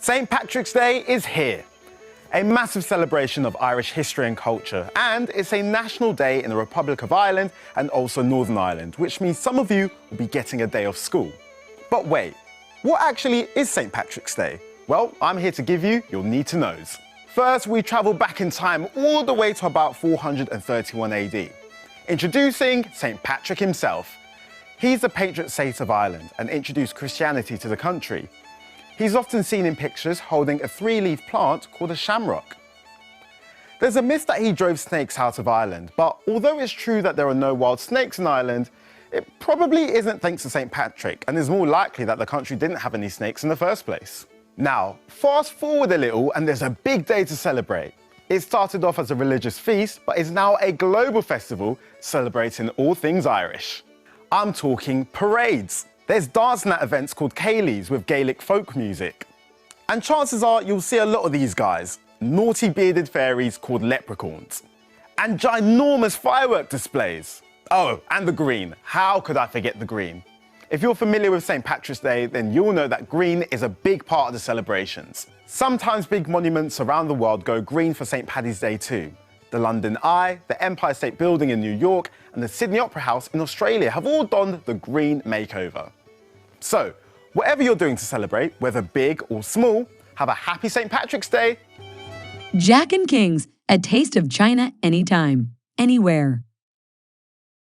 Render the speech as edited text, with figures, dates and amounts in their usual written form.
St. Patrick's Day is here, a massive celebration of Irish history and culture, and it's a national day in the Republic of Ireland and also Northern Ireland, which means some of you will be getting a day off school. But wait, what actually is St. Patrick's Day? Well, I'm here to give you your need-to-knows. First, we travel back in time all the way to about 431 AD. Introducing St. Patrick himself. He's the patron saint of Ireland and introduced Christianity to the country. He's often seen in pictures holding a three-leaf plant called a shamrock. There's a myth that he drove snakes out of Ireland, but although it's true that there are no wild snakes in Ireland, it probably isn't thanks to St. Patrick, and is more likely that the country didn't have any snakes in the first place. Now, fast forward a little and there's a big day to celebrate. It started off as a religious feast, but is now a global festival celebrating all things Irish. I'm talking parades. There's dancing at events called Céilís with Gaelic folk music. And chances are you'll see a lot of these guys, naughty bearded fairies called leprechauns. And ginormous firework displays. Oh, and the green. How could I forget the green? If you're familiar with St. Patrick's Day, then you'll know that green is a big part of the celebrations. Sometimes big monuments around the world go green for St. Paddy's Day too. The London Eye, the Empire State Building in New York, and the Sydney Opera House in Australia have all donned the green makeover. So, whatever you're doing to celebrate, whether big or small, have a happy St. Patrick's Day. Jack and Kings, a taste of China anytime, anywhere.